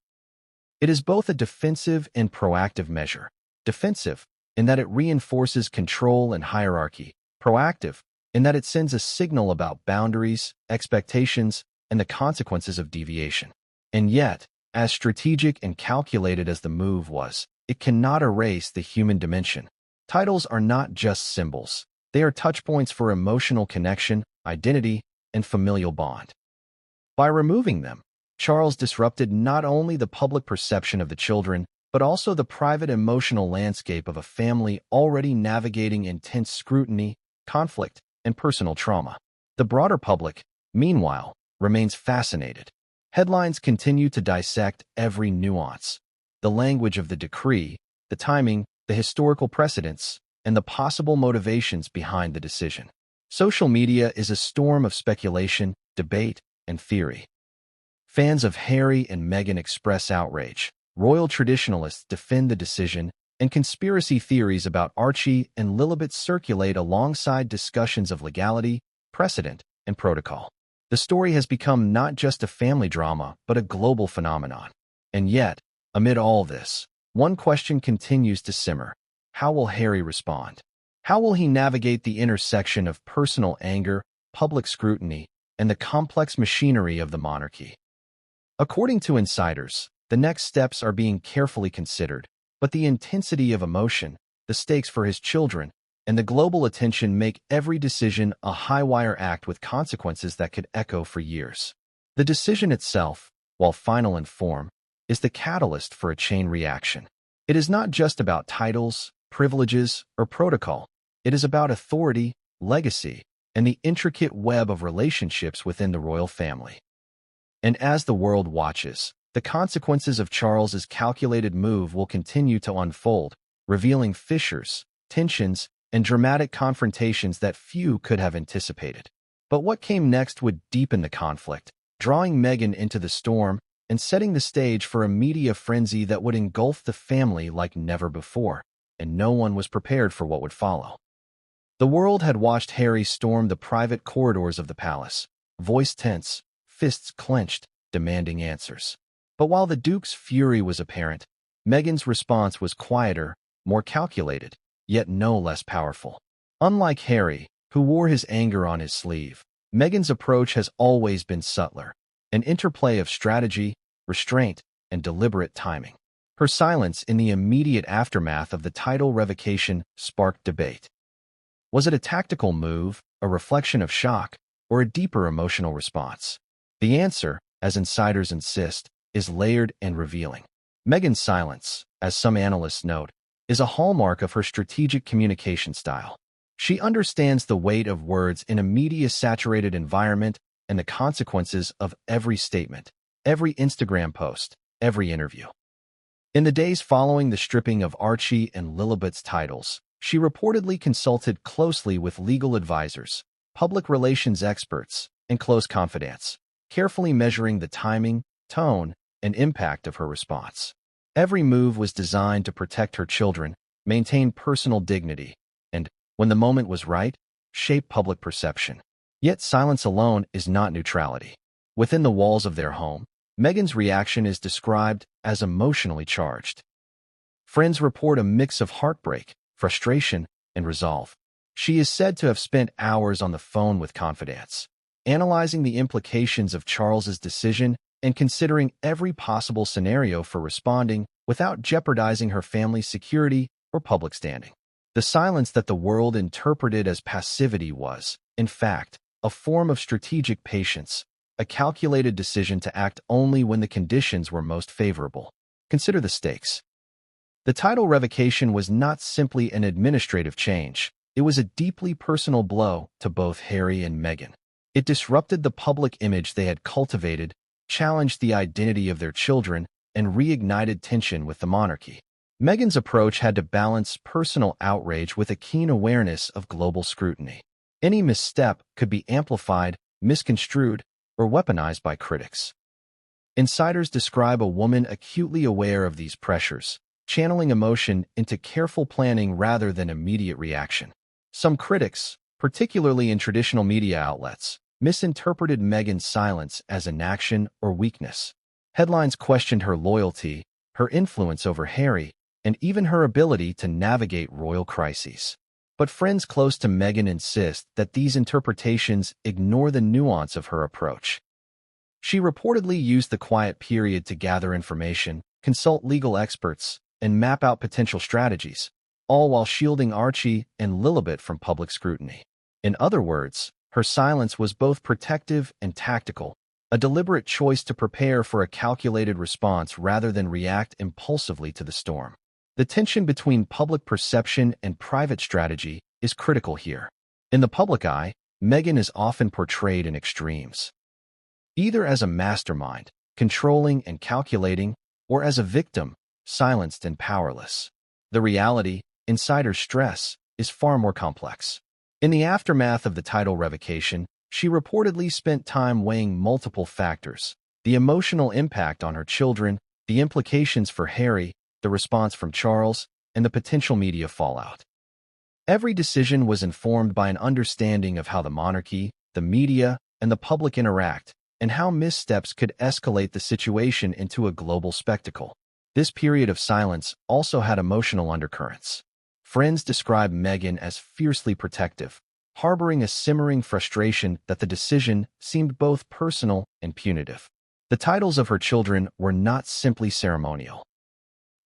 It is both a defensive and proactive measure. Defensive, in that it reinforces control and hierarchy. Proactive, in that it sends a signal about boundaries, expectations, and the consequences of deviation. And yet, as strategic and calculated as the move was, it cannot erase the human dimension. Titles are not just symbols. They are touchpoints for emotional connection, identity, and familial bond. By removing them, Charles disrupted not only the public perception of the children, but also the private emotional landscape of a family already navigating intense scrutiny, conflict, and personal trauma. The broader public, meanwhile, remains fascinated. Headlines continue to dissect every nuance: the language of the decree, the timing, the historical precedents, and the possible motivations behind the decision. Social media is a storm of speculation, debate, and theory. Fans of Harry and Meghan express outrage, royal traditionalists defend the decision, and conspiracy theories about Archie and Lilibet circulate alongside discussions of legality, precedent, and protocol. The story has become not just a family drama, but a global phenomenon. And yet, amid all this, one question continues to simmer: how will Harry respond? How will he navigate the intersection of personal anger, public scrutiny, and the complex machinery of the monarchy? According to insiders, the next steps are being carefully considered, but the intensity of emotion, the stakes for his children, and the global attention make every decision a high-wire act with consequences that could echo for years. The decision itself, while final in form, is the catalyst for a chain reaction. It is not just about titles, privileges, or protocol. It is about authority, legacy, and the intricate web of relationships within the royal family. And as the world watches, the consequences of Charles's calculated move will continue to unfold, revealing fissures, tensions, and dramatic confrontations that few could have anticipated. But what came next would deepen the conflict, drawing Meghan into the storm and setting the stage for a media frenzy that would engulf the family like never before, and no one was prepared for what would follow. The world had watched Harry storm the private corridors of the palace, voice tense, fists clenched, demanding answers. But while the Duke's fury was apparent, Meghan's response was quieter, more calculated, yet no less powerful. Unlike Harry, who wore his anger on his sleeve, Meghan's approach has always been subtler, an interplay of strategy, restraint, and deliberate timing. Her silence in the immediate aftermath of the title revocation sparked debate. Was it a tactical move, a reflection of shock, or a deeper emotional response? The answer, as insiders insist, is layered and revealing. Meghan's silence, as some analysts note, is a hallmark of her strategic communication style. She understands the weight of words in a media-saturated environment and the consequences of every statement, every Instagram post, every interview. In the days following the stripping of Archie and Lilibet's titles, she reportedly consulted closely with legal advisors, public relations experts, and close confidants, carefully measuring the timing, tone, and impact of her response. Every move was designed to protect her children, maintain personal dignity, and, when the moment was right, shape public perception. Yet silence alone is not neutrality. Within the walls of their home, Meghan's reaction is described as emotionally charged. Friends report a mix of heartbreak, frustration, and resolve. She is said to have spent hours on the phone with confidants, analyzing the implications of Charles's decision and considering every possible scenario for responding without jeopardizing her family's security or public standing. The silence that the world interpreted as passivity was, in fact, a form of strategic patience, a calculated decision to act only when the conditions were most favorable. Consider the stakes. The title revocation was not simply an administrative change. It was a deeply personal blow to both Harry and Meghan. It disrupted the public image they had cultivated, challenged the identity of their children, and reignited tension with the monarchy. Meghan's approach had to balance personal outrage with a keen awareness of global scrutiny. Any misstep could be amplified, misconstrued, or weaponized by critics. Insiders describe a woman acutely aware of these pressures, channeling emotion into careful planning rather than immediate reaction. Some critics, particularly in traditional media outlets, misinterpreted Meghan's silence as inaction or weakness. Headlines questioned her loyalty, her influence over Harry, and even her ability to navigate royal crises. But friends close to Meghan insist that these interpretations ignore the nuance of her approach. She reportedly used the quiet period to gather information, consult legal experts, and map out potential strategies, all while shielding Archie and Lilibet from public scrutiny. In other words, her silence was both protective and tactical, a deliberate choice to prepare for a calculated response rather than react impulsively to the storm. The tension between public perception and private strategy is critical here. In the public eye, Meghan is often portrayed in extremes, either as a mastermind, controlling and calculating, or as a victim, silenced and powerless. The reality, insiders stress, is far more complex. In the aftermath of the title revocation, she reportedly spent time weighing multiple factors: the emotional impact on her children, the implications for Harry, the response from Charles, and the potential media fallout. Every decision was informed by an understanding of how the monarchy, the media, and the public interact, and how missteps could escalate the situation into a global spectacle. This period of silence also had emotional undercurrents. Friends describe Meghan as fiercely protective, harboring a simmering frustration that the decision seemed both personal and punitive. The titles of her children were not simply ceremonial.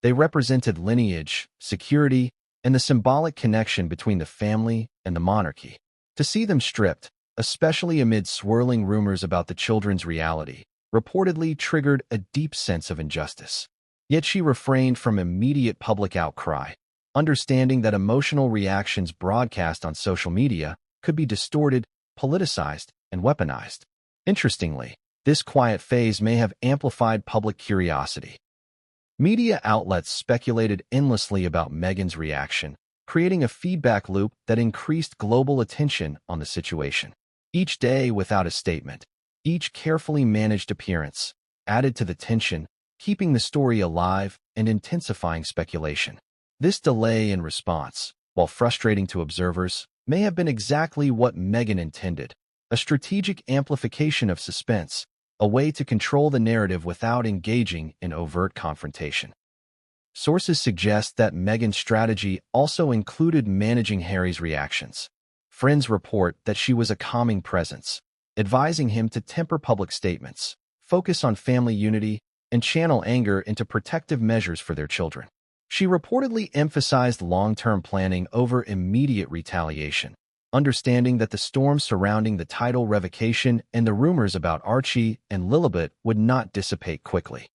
They represented lineage, security, and the symbolic connection between the family and the monarchy. To see them stripped, especially amid swirling rumors about the children's reality, reportedly triggered a deep sense of injustice. Yet she refrained from immediate public outcry, understanding that emotional reactions broadcast on social media could be distorted, politicized, and weaponized. Interestingly, this quiet phase may have amplified public curiosity. Media outlets speculated endlessly about Meghan's reaction, creating a feedback loop that increased global attention on the situation. Each day without a statement, each carefully managed appearance, added to the tension, keeping the story alive and intensifying speculation. This delay in response, while frustrating to observers, may have been exactly what Meghan intended: a strategic amplification of suspense, a way to control the narrative without engaging in overt confrontation. Sources suggest that Meghan's strategy also included managing Harry's reactions. Friends report that she was a calming presence, advising him to temper public statements, focus on family unity, and channel anger into protective measures for their children. She reportedly emphasized long-term planning over immediate retaliation, understanding that the storm surrounding the title revocation and the rumors about Archie and Lilibet would not dissipate quickly.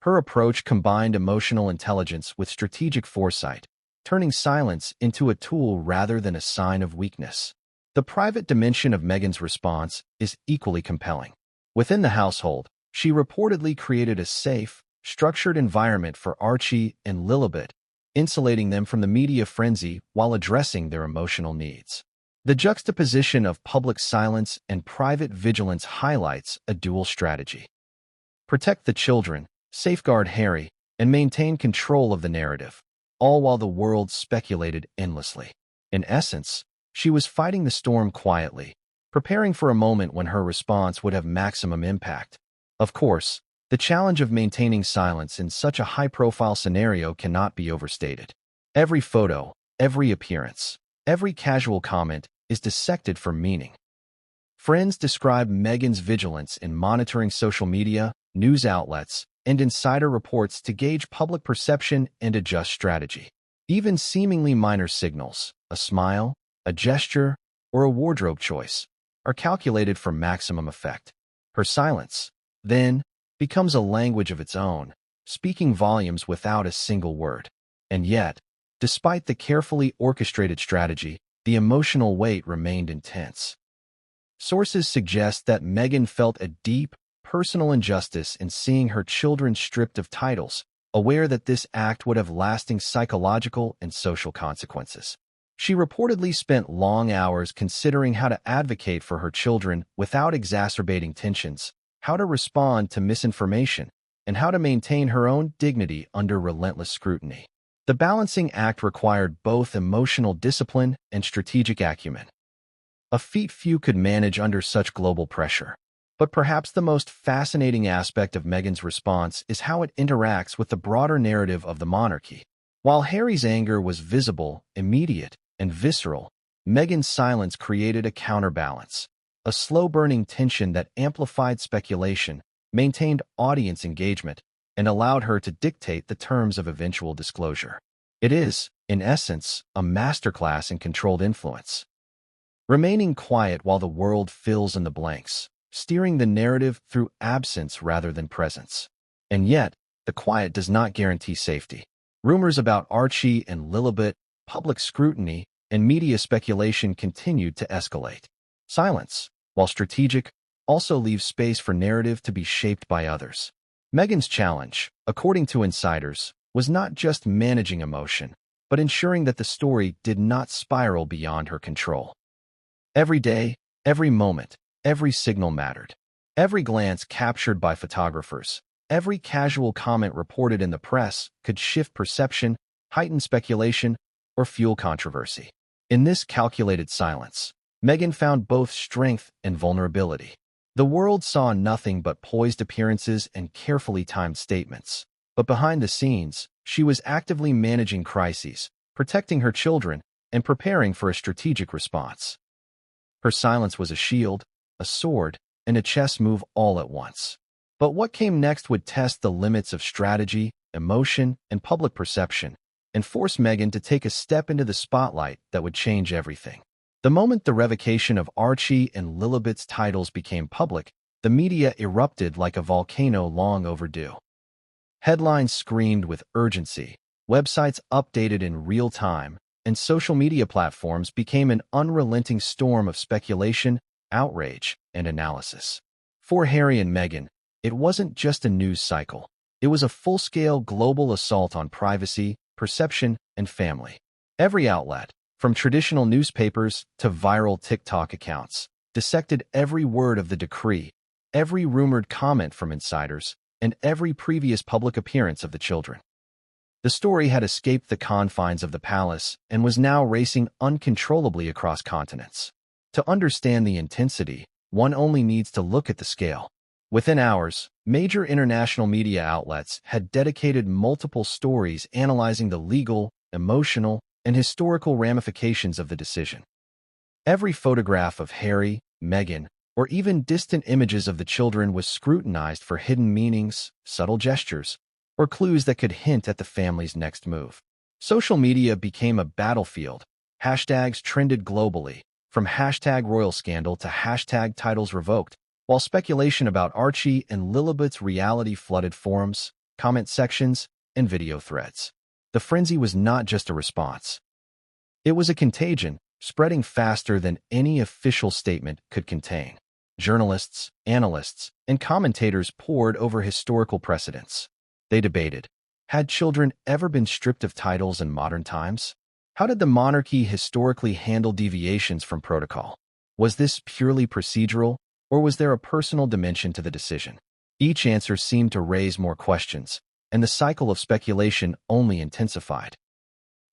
Her approach combined emotional intelligence with strategic foresight, turning silence into a tool rather than a sign of weakness. The private dimension of Meghan's response is equally compelling. Within the household, she reportedly created a safe, structured environment for Archie and Lilibet, insulating them from the media frenzy while addressing their emotional needs. The juxtaposition of public silence and private vigilance highlights a dual strategy: protect the children, safeguard Harry, and maintain control of the narrative, all while the world speculated endlessly. In essence, she was fighting the storm quietly, preparing for a moment when her response would have maximum impact. Of course, the challenge of maintaining silence in such a high-profile scenario cannot be overstated. Every photo, every appearance, every casual comment is dissected for meaning. Friends describe Meghan's vigilance in monitoring social media, news outlets, and insider reports to gauge public perception and adjust strategy. Even seemingly minor signals, a smile, a gesture, or a wardrobe choice, are calculated for maximum effect. Her silence, then, becomes a language of its own, speaking volumes without a single word. And yet, despite the carefully orchestrated strategy, the emotional weight remained intense. Sources suggest that Meghan felt a deep, personal injustice in seeing her children stripped of titles, aware that this act would have lasting psychological and social consequences. She reportedly spent long hours considering how to advocate for her children without exacerbating tensions, how to respond to misinformation, and how to maintain her own dignity under relentless scrutiny. The balancing act required both emotional discipline and strategic acumen, a feat few could manage under such global pressure. But perhaps the most fascinating aspect of Meghan's response is how it interacts with the broader narrative of the monarchy. While Harry's anger was visible, immediate, and visceral, Meghan's silence created a counterbalance, a slow-burning tension that amplified speculation, maintained audience engagement, and allowed her to dictate the terms of eventual disclosure. It is, in essence, a masterclass in controlled influence. Remaining quiet while the world fills in the blanks, steering the narrative through absence rather than presence. And yet, the quiet does not guarantee safety. Rumors about Archie and Lilibet, public scrutiny, and media speculation continued to escalate. Silence, while strategic, also leaves space for narrative to be shaped by others. Meghan's challenge, according to insiders, was not just managing emotion, but ensuring that the story did not spiral beyond her control. Every day, every moment, every signal mattered. Every glance captured by photographers, every casual comment reported in the press could shift perception, heighten speculation, or fuel controversy. In this calculated silence, Meghan found both strength and vulnerability. The world saw nothing but poised appearances and carefully timed statements. But behind the scenes, she was actively managing crises, protecting her children, and preparing for a strategic response. Her silence was a shield, a sword, and a chess move all at once. But what came next would test the limits of strategy, emotion, and public perception, and force Meghan to take a step into the spotlight that would change everything. The moment the revocation of Archie and Lilibet's titles became public, the media erupted like a volcano long overdue. Headlines screamed with urgency, websites updated in real time, and social media platforms became an unrelenting storm of speculation, outrage, and analysis. For Harry and Meghan, it wasn't just a news cycle. It was a full-scale global assault on privacy, perception, and family. Every outlet, from traditional newspapers to viral TikTok accounts, dissected every word of the decree, every rumored comment from insiders, and every previous public appearance of the children. The story had escaped the confines of the palace and was now racing uncontrollably across continents. To understand the intensity, one only needs to look at the scale. Within hours, major international media outlets had dedicated multiple stories analyzing the legal, emotional, and historical ramifications of the decision. Every photograph of Harry, Meghan, or even distant images of the children was scrutinized for hidden meanings, subtle gestures, or clues that could hint at the family's next move. Social media became a battlefield. Hashtags trended globally, from hashtag royal scandal to hashtag titles revoked, while speculation about Archie and Lilibet's reality flooded forums, comment sections, and video threads. The frenzy was not just a response. It was a contagion, spreading faster than any official statement could contain. Journalists, analysts, and commentators pored over historical precedents. They debated, had children ever been stripped of titles in modern times? How did the monarchy historically handle deviations from protocol? Was this purely procedural, or was there a personal dimension to the decision? Each answer seemed to raise more questions, and the cycle of speculation only intensified.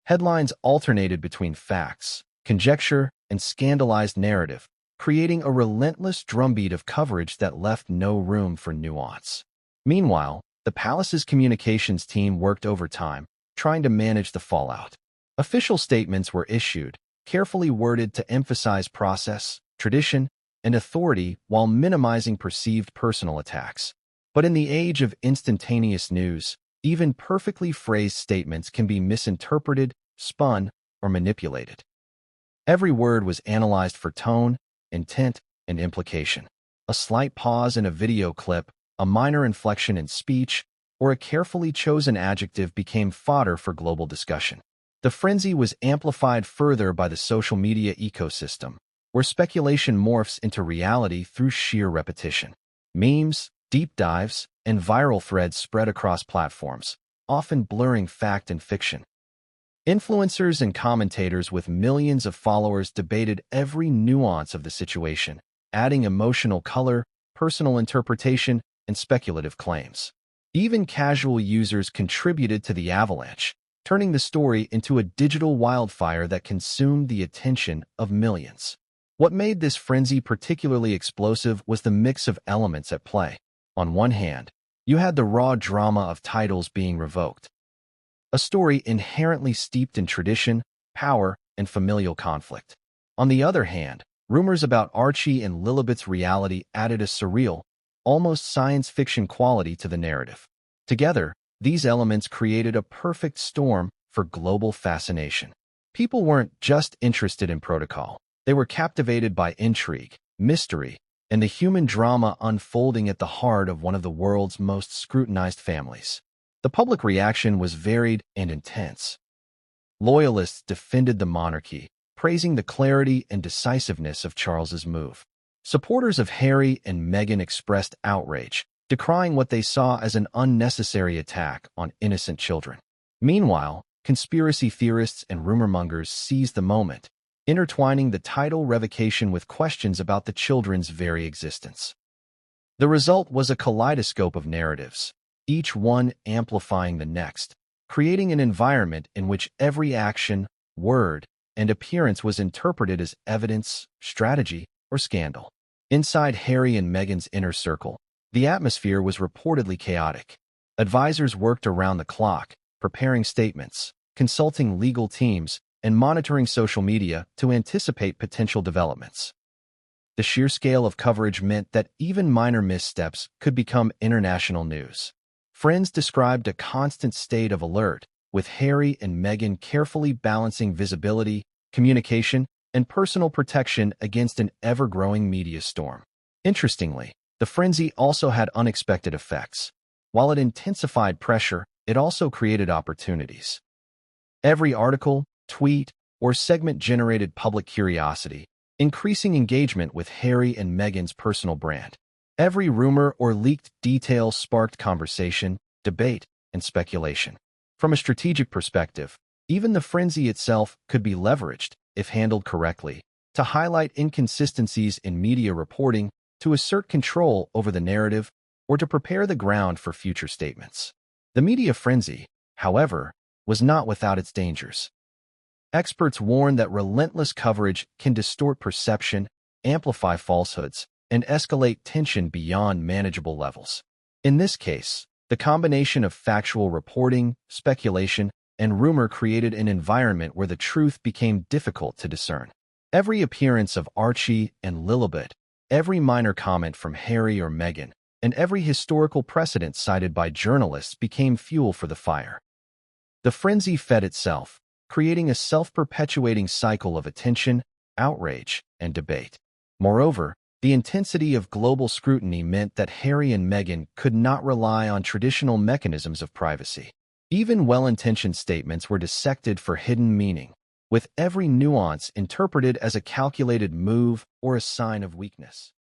Headlines alternated between facts, conjecture, and scandalized narrative, creating a relentless drumbeat of coverage that left no room for nuance. Meanwhile, the palace's communications team worked overtime, trying to manage the fallout. Official statements were issued, carefully worded to emphasize process, tradition, and authority while minimizing perceived personal attacks. But in the age of instantaneous news, even perfectly phrased statements can be misinterpreted, spun, or manipulated. Every word was analyzed for tone, intent, and implication. A slight pause in a video clip, a minor inflection in speech, or a carefully chosen adjective became fodder for global discussion. The frenzy was amplified further by the social media ecosystem, where speculation morphs into reality through sheer repetition. Memes, deep dives, and viral threads spread across platforms, often blurring fact and fiction. Influencers and commentators with millions of followers debated every nuance of the situation, adding emotional color, personal interpretation, and speculative claims. Even casual users contributed to the avalanche, turning the story into a digital wildfire that consumed the attention of millions. What made this frenzy particularly explosive was the mix of elements at play. On one hand, you had the raw drama of titles being revoked, a story inherently steeped in tradition, power, and familial conflict. On the other hand, rumors about Archie and Lilibet's reality added a surreal, almost science fiction quality to the narrative. Together, these elements created a perfect storm for global fascination. People weren't just interested in protocol. They were captivated by intrigue, mystery, and the human drama unfolding at the heart of one of the world's most scrutinized families. The public reaction was varied and intense. Loyalists defended the monarchy, praising the clarity and decisiveness of Charles's move. Supporters of Harry and Meghan expressed outrage, decrying what they saw as an unnecessary attack on innocent children. Meanwhile, conspiracy theorists and rumor-mongers seized the moment, intertwining the title revocation with questions about the children's very existence. The result was a kaleidoscope of narratives, each one amplifying the next, creating an environment in which every action, word, and appearance was interpreted as evidence, strategy, or scandal. Inside Harry and Meghan's inner circle, the atmosphere was reportedly chaotic. Advisors worked around the clock, preparing statements, consulting legal teams, and monitoring social media to anticipate potential developments. The sheer scale of coverage meant that even minor missteps could become international news. Friends described a constant state of alert, with Harry and Meghan carefully balancing visibility, communication, and personal protection against an ever-growing media storm. Interestingly, the frenzy also had unexpected effects. While it intensified pressure, it also created opportunities. Every article, tweet, or segment generated public curiosity, increasing engagement with Harry and Meghan's personal brand. Every rumor or leaked detail sparked conversation, debate, and speculation. From a strategic perspective, even the frenzy itself could be leveraged, if handled correctly, to highlight inconsistencies in media reporting, to assert control over the narrative, or to prepare the ground for future statements. The media frenzy, however, was not without its dangers. Experts warn that relentless coverage can distort perception, amplify falsehoods, and escalate tension beyond manageable levels. In this case, the combination of factual reporting, speculation, and rumor created an environment where the truth became difficult to discern. Every appearance of Archie and Lilibet, every minor comment from Harry or Meghan, and every historical precedent cited by journalists became fuel for the fire. The frenzy fed itself, creating a self-perpetuating cycle of attention, outrage, and debate. Moreover, the intensity of global scrutiny meant that Harry and Meghan could not rely on traditional mechanisms of privacy. Even well-intentioned statements were dissected for hidden meaning, with every nuance interpreted as a calculated move or a sign of weakness.